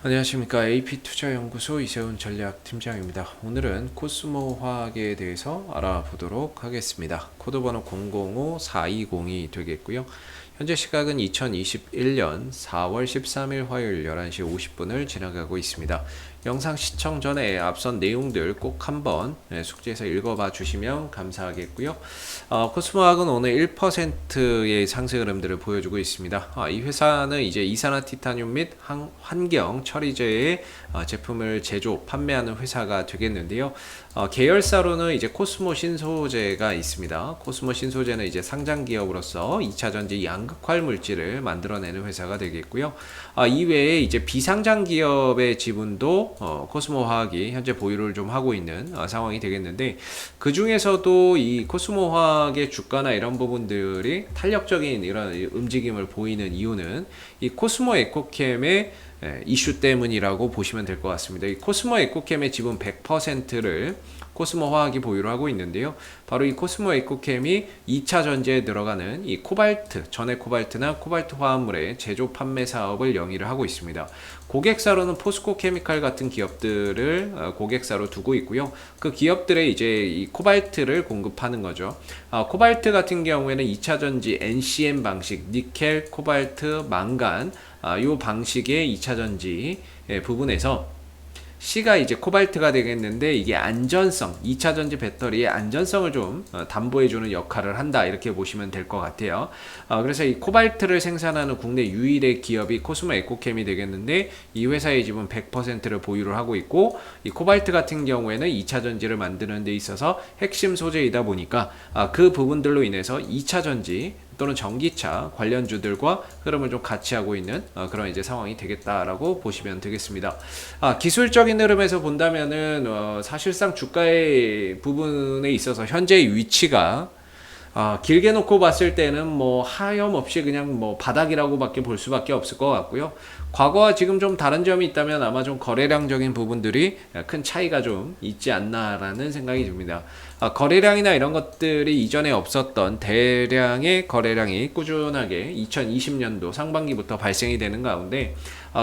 안녕하십니까. AP투자연구소 이세훈 전략팀장입니다. 오늘은 코스모 화학에 대해서 알아보도록 하겠습니다. 코드번호 005420이 되겠고요. 현재 시각은 2021년 4월 13일 화요일 11시 50분을 지나가고 있습니다. 영상 시청 전에 앞선 내용들 꼭 한번 숙지해서 읽어봐 주시면 감사하겠고요. 코스모학은 오늘 1%의 상승 흐름들을 보여주고 있습니다. 이 회사는 이제 이산화티타늄 및 환경 처리제의 제품을 제조, 판매하는 회사가 되겠는데요. 계열사로는 이제 코스모 신소재가 있습니다. 코스모 신소재는 이제 상장 기업으로서 2차 전지 양극활 물질을 만들어내는 회사가 되겠고요. 이외에 이제 비상장 기업의 지분도 코스모 화학이 현재 보유를 좀 하고 있는 상황이 되겠는데, 그 중에서도 이 코스모 화학의 주가나 이런 부분들이 탄력적인 이런 움직임을 보이는 이유는 이 코스모 에코캠의 이슈 때문이라고 보시면 될 것 같습니다. 이 코스모 에코캠의 지분 100%를 코스모 화학이 보유를 하고 있는데요. 바로 이 코스모 에코캠이 2차 전지에 들어가는 이 코발트, 전해 코발트나 코발트 화합물의 제조 판매 사업을 영위를 하고 있습니다. 고객사로는 포스코 케미칼 같은 기업들을 고객사로 두고 있고요. 그 기업들의 이제 이 코발트를 공급하는 거죠. 코발트 같은 경우에는 2차 전지 NCM 방식, 니켈, 코발트, 망간, 이 방식의 2차 전지 부분에서 C가 이제 코발트가 되겠는데, 이게 안전성, 2차 전지 배터리의 안전성을 좀 담보해주는 역할을 한다, 이렇게 보시면 될 것 같아요. 그래서 이 코발트를 생산하는 국내 유일의 기업이 코스모 에코캠이 되겠는데, 이 회사의 지분 100%를 보유를 하고 있고, 이 코발트 같은 경우에는 2차 전지를 만드는 데 있어서 핵심 소재이다 보니까 그 부분들로 인해서 2차 전지 또는 전기차 관련주들과 흐름을 좀 같이 하고 있는 그런 이제 상황이 되겠다라고 보시면 되겠습니다. 기술적인 흐름에서 본다면은 사실상 주가의 부분에 있어서 현재의 위치가 길게 놓고 봤을 때는 뭐 하염없이 그냥 뭐 바닥이라고밖에 볼 수밖에 없을 것 같고요. 과거와 지금 좀 다른 점이 있다면 아마 좀 거래량적인 부분들이 큰 차이가 좀 있지 않나라는 생각이 듭니다. 거래량이나 이런 것들이 이전에 없었던 대량의 거래량이 꾸준하게 2020년도 상반기부터 발생이 되는 가운데,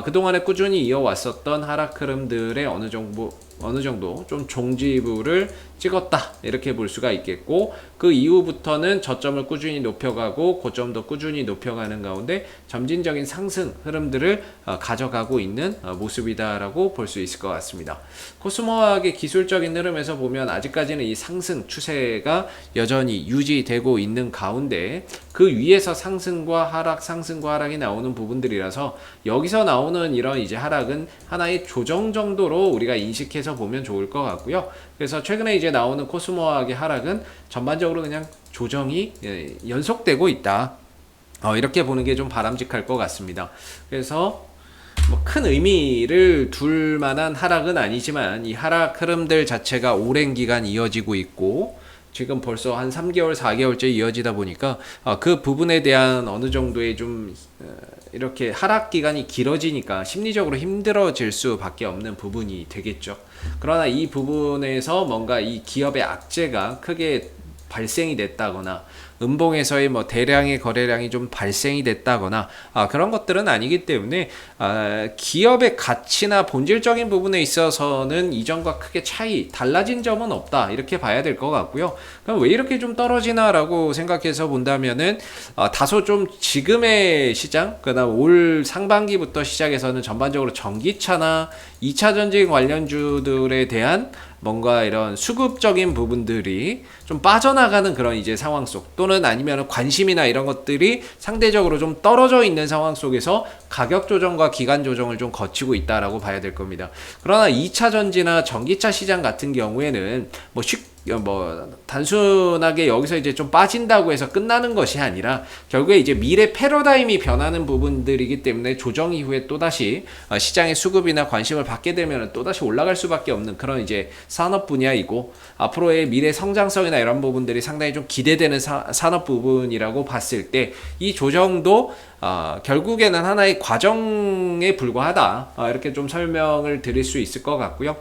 그동안에 꾸준히 이어왔었던 하락 흐름들의 어느 정도 좀 종지부를 찍었다, 이렇게 볼 수가 있겠고, 그 이후부터는 저점을 꾸준히 높여가고 고점도 꾸준히 높여가는 가운데 점진적인 상승 흐름들을 가져가고 있는 모습이다라고 볼 수 있을 것 같습니다. 코스모학의 기술적인 흐름에서 보면 아직까지는 이 상승 추세가 여전히 유지되고 있는 가운데, 그 위에서 상승과 하락, 상승과 하락이 나오는 부분들이라서 여기서 나오는 이런 이제 하락은 하나의 조정 정도로 우리가 인식해서 보면 좋을 것 같고요. 그래서 최근에 이제 나오는 코스모학의 하락은 전반적으로 그냥 조정이 연속되고 있다, 이렇게 보는 게 좀 바람직할 것 같습니다. 그래서 뭐 큰 의미를 둘 만한 하락은 아니지만, 이 하락 흐름들 자체가 오랜 기간 이어지고 있고 지금 벌써 한 3개월, 4개월째 이어지다 보니까 그 부분에 대한 어느 정도의 좀 이렇게 하락 기간이 길어지니까 심리적으로 힘들어질 수밖에 없는 부분이 되겠죠. 그러나 이 부분에서 뭔가 이 기업의 악재가 크게 발생이 됐다거나 음봉에서의 뭐 대량의 거래량이 좀 발생이 됐다거나 그런 것들은 아니기 때문에 기업의 가치나 본질적인 부분에 있어서는 이전과 크게 달라진 점은 없다, 이렇게 봐야 될 것 같고요. 그럼 왜 이렇게 좀 떨어지나라고 생각해서 본다면은 다소 좀 지금의 시장, 그다음 올 상반기부터 시작해서는 전반적으로 전기차나 2차 전지 관련주들에 대한 뭔가 이런 수급적인 부분들이 좀 빠져나가는 그런 이제 상황 속, 또는 아니면 관심이나 이런 것들이 상대적으로 좀 떨어져 있는 상황 속에서 가격 조정과 기간 조정을 좀 거치고 있다라고 봐야 될 겁니다. 그러나 2차 전지나 전기차 시장 같은 경우에는 단순하게 여기서 이제 좀 빠진다고 해서 끝나는 것이 아니라, 결국에 이제 미래 패러다임이 변하는 부분들이기 때문에 조정 이후에 또다시 시장의 수급이나 관심을 받게 되면 또다시 올라갈 수밖에 없는 그런 이제 산업 분야이고, 앞으로의 미래 성장성이나 이런 부분들이 상당히 좀 기대되는 산업 부분이라고 봤을 때, 이 조정도 결국에는 하나의 과정에 불과하다, 이렇게 좀 설명을 드릴 수 있을 것 같고요.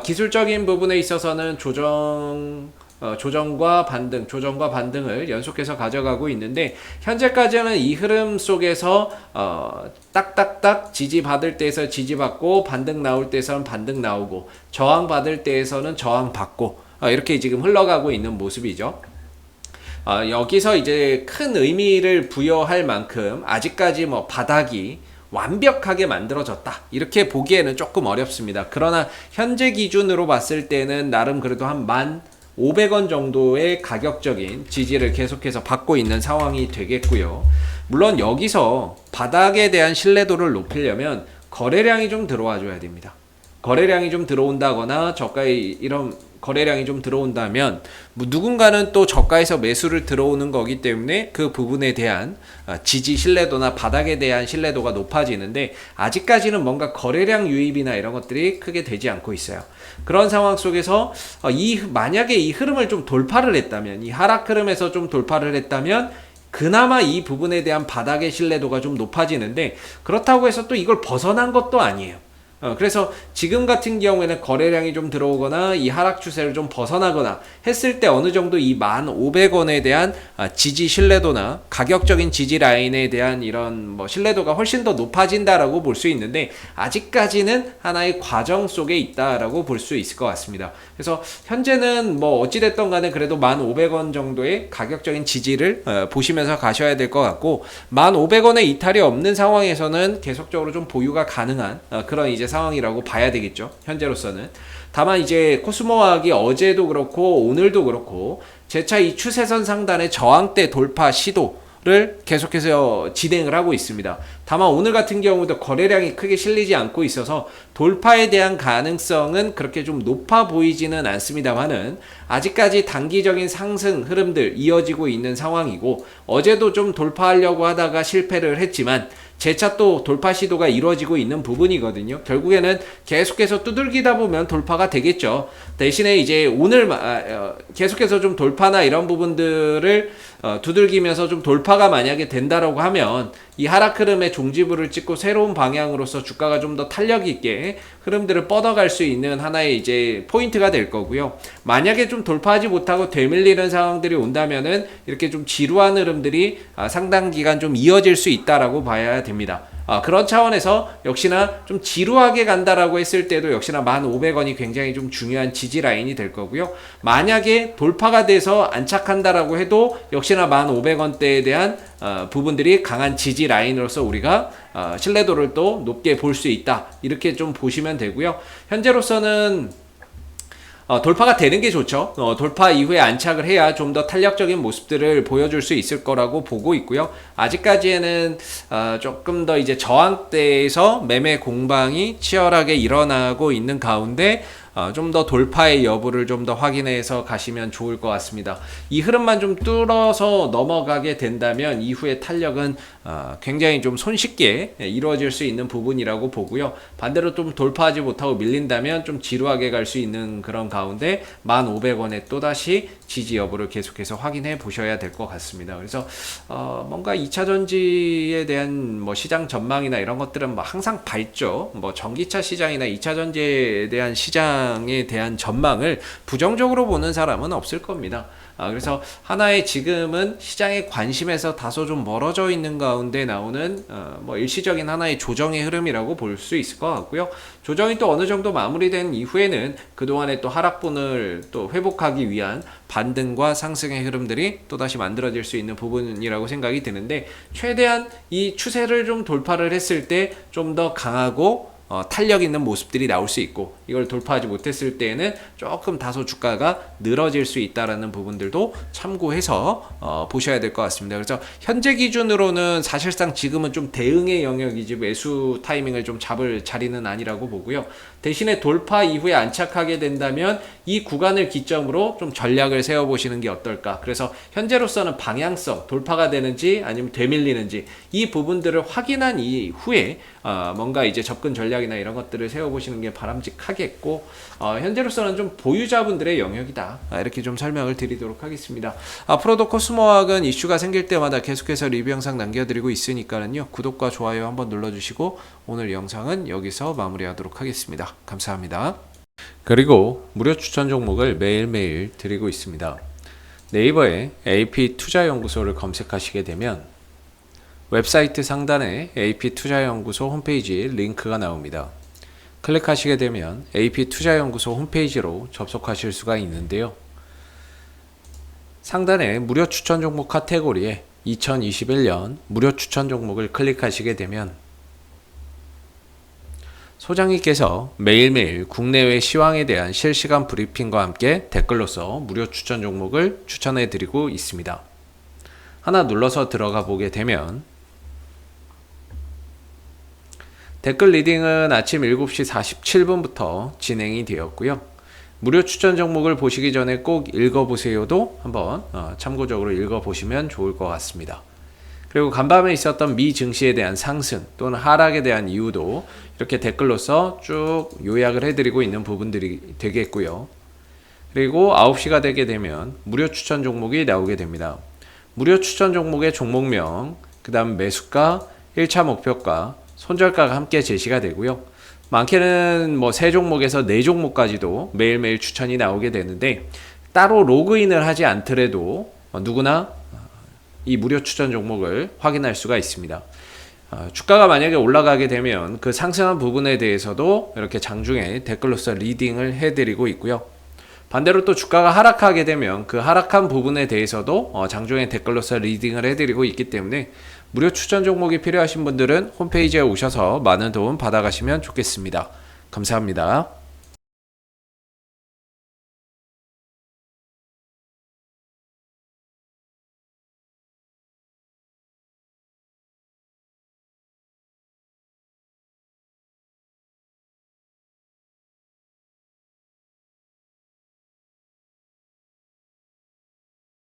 기술적인 부분에 있어서는 조정 조정과 반등을 연속해서 가져가고 있는데 현재까지는 이 흐름 속에서 딱딱딱 지지받을 때에서 지지받고 반등 나올 때에서는 반등 나오고 저항 받을 때에서는 저항 받고 이렇게 지금 흘러가고 있는 모습이죠. 여기서 이제 큰 의미를 부여할 만큼 아직까지 뭐 바닥이 완벽하게 만들어졌다 이렇게 보기에는 조금 어렵습니다. 그러나 현재 기준으로 봤을 때는 나름 그래도 한 1,500원 정도의 가격적인 지지를 계속해서 받고 있는 상황이 되겠고요. 물론 여기서 바닥에 대한 신뢰도를 높이려면 거래량이 좀 들어와 줘야 됩니다. 거래량이 좀 들어온다거나 저가에 이런 거래량이 좀 들어온다면 누군가는 또 저가에서 매수를 들어오는 거기 때문에 그 부분에 대한 지지 신뢰도나 바닥에 대한 신뢰도가 높아지는데 아직까지는 뭔가 거래량 유입이나 이런 것들이 크게 되지 않고 있어요. 그런 상황 속에서 만약에 이 흐름을 좀 돌파를 했다면, 이 하락 흐름에서 좀 돌파를 했다면 그나마 이 부분에 대한 바닥의 신뢰도가 좀 높아지는데 그렇다고 해서 또 이걸 벗어난 것도 아니에요. 그래서 지금 같은 경우에는 거래량이 좀 들어오거나 이 하락 추세를 좀 벗어나거나 했을 때 어느 정도 이 1,500원에 대한 지지 신뢰도나 가격적인 지지 라인에 대한 이런 뭐 신뢰도가 훨씬 더 높아진다라고 볼 수 있는데 아직까지는 하나의 과정 속에 있다라고 볼 수 있을 것 같습니다. 그래서 현재는 뭐 어찌됐든 간에 그래도 1,500원 정도의 가격적인 지지를 보시면서 가셔야 될 것 같고 1,500원의 이탈이 없는 상황에서는 계속적으로 좀 보유가 가능한 그런 이제 상황이라고 봐야 되겠죠. 현재로서는. 다만 이제 코스모화학이 어제도 그렇고 오늘도 그렇고 재차 이 추세선 상단의 저항대 돌파 시도를 계속해서 진행을 하고 있습니다. 다만 오늘 같은 경우도 거래량이 크게 실리지 않고 있어서 돌파에 대한 가능성은 그렇게 좀 높아 보이지는 않습니다만은 아직까지 단기적인 상승 흐름들 이어지고 있는 상황이고 어제도 좀 돌파하려고 하다가 실패를 했지만 재차 또 돌파 시도가 이루어지고 있는 부분이거든요. 결국에는 계속해서 두들기다 보면 돌파가 되겠죠. 대신에 이제 오늘 계속해서 좀 돌파나 이런 부분들을 두들기면서 좀 돌파가 만약에 된다라고 하면 이 하락 흐름의 종지부를 찍고 새로운 방향으로서 주가가 좀 더 탄력 있게 흐름들을 뻗어갈 수 있는 하나의 이제 포인트가 될 거고요. 만약에 좀 돌파하지 못하고 되밀리는 상황들이 온다면은 이렇게 좀 지루한 흐름들이 상당 기간 좀 이어질 수 있다라고 봐야 됩니다. 그런 차원에서 역시나 좀 지루하게 간다라고 했을 때도 역시나 1,500원이 굉장히 좀 중요한 지지 라인이 될 거고요. 만약에 돌파가 돼서 안착한다라고 해도 역시나 1,500원대에 대한 부분들이 강한 지지 라인으로서 우리가 신뢰도를 또 높게 볼 수 있다. 이렇게 좀 보시면 되고요. 현재로서는 돌파가 되는 게 좋죠. 돌파 이후에 안착을 해야 좀 더 탄력적인 모습들을 보여줄 수 있을 거라고 보고 있고요. 아직까지는 조금 더 이제 저항대에서 매매 공방이 치열하게 일어나고 있는 가운데 좀 더 돌파의 여부를 좀 더 확인해서 가시면 좋을 것 같습니다. 이 흐름만 좀 뚫어서 넘어가게 된다면 이후의 탄력은 굉장히 좀 손쉽게 이루어질 수 있는 부분이라고 보고요. 반대로 좀 돌파하지 못하고 밀린다면 좀 지루하게 갈 수 있는 그런 가운데 1,500원에 또다시 지지 여부를 계속해서 확인해 보셔야 될 것 같습니다. 그래서 뭔가 2차 전지에 대한 뭐 시장 전망이나 이런 것들은 뭐 항상 밝죠. 뭐 전기차 시장이나 2차 전지에 대한 시장에 대한 전망을 부정적으로 보는 사람은 없을 겁니다. 그래서 하나의 지금은 시장의 관심에서 다소 좀 멀어져 있는 가운데 나오는 뭐 일시적인 하나의 조정의 흐름이라고 볼 수 있을 것 같고요. 조정이 또 어느 정도 마무리된 이후에는 그동안의 또 하락분을 또 회복하기 위한 반등과 상승의 흐름들이 또다시 만들어질 수 있는 부분이라고 생각이 드는데 최대한 이 추세를 좀 돌파를 했을 때 좀 더 강하고 탄력 있는 모습들이 나올 수 있고 이걸 돌파하지 못했을 때에는 조금 다소 주가가 늘어질 수 있다라는 부분들도 참고해서 보셔야 될 것 같습니다. 그래서 현재 기준으로는 사실상 지금은 좀 대응의 영역이지 매수 타이밍을 좀 잡을 자리는 아니라고 보고요. 대신에 돌파 이후에 안착하게 된다면 이 구간을 기점으로 좀 전략을 세워보시는 게 어떨까. 그래서 현재로서는 방향성, 돌파가 되는지 아니면 되밀리는지 이 부분들을 확인한 이후에 뭔가 이제 접근 전략이나 이런 것들을 세워보시는 게 바람직하겠고 현재로서는 좀 보유자분들의 영역이다. 이렇게 좀 설명을 드리도록 하겠습니다. 앞으로도 코스모학은 이슈가 생길 때마다 계속해서 리뷰 영상 남겨드리고 있으니까요. 구독과 좋아요 한번 눌러주시고 오늘 영상은 여기서 마무리하도록 하겠습니다. 감사합니다. 그리고 무료 추천 종목을 매일매일 드리고 있습니다. 네이버에 AP투자연구소를 검색하시게 되면 웹사이트 상단에 AP투자연구소 홈페이지 링크가 나옵니다. 클릭하시게 되면 AP투자연구소 홈페이지로 접속하실 수가 있는데요. 상단에 무료 추천 종목 카테고리에 2021년 무료 추천 종목을 클릭하시게 되면 소장님께서 매일매일 국내외 시황에 대한 실시간 브리핑과 함께 댓글로서 무료 추천 종목을 추천해 드리고 있습니다. 하나 눌러서 들어가 보게 되면 댓글 리딩은 아침 7시 47분부터 진행이 되었고요. 무료 추천 종목을 보시기 전에 꼭 읽어보세요도 한번 참고적으로 읽어보시면 좋을 것 같습니다. 그리고 간밤에 있었던 미 증시에 대한 상승 또는 하락에 대한 이유도 이렇게 댓글로서 쭉 요약을 해드리고 있는 부분들이 되겠고요. 그리고 9시가 되게 되면 무료 추천 종목이 나오게 됩니다. 무료 추천 종목의 종목명, 그 다음 매수가, 1차 목표가, 손절가가 함께 제시가 되고요. 많게는 뭐 3종목에서 4종목까지도 매일매일 추천이 나오게 되는데 따로 로그인을 하지 않더라도 누구나 이 무료 추천 종목을 확인할 수가 있습니다. 주가가 만약에 올라가게 되면 그 상승한 부분에 대해서도 이렇게 장중에 댓글로서 리딩을 해드리고 있고요. 반대로 또 주가가 하락하게 되면 그 하락한 부분에 대해서도 장중에 댓글로서 리딩을 해드리고 있기 때문에 무료 추천 종목이 필요하신 분들은 홈페이지에 오셔서 많은 도움 받아가시면 좋겠습니다. 감사합니다.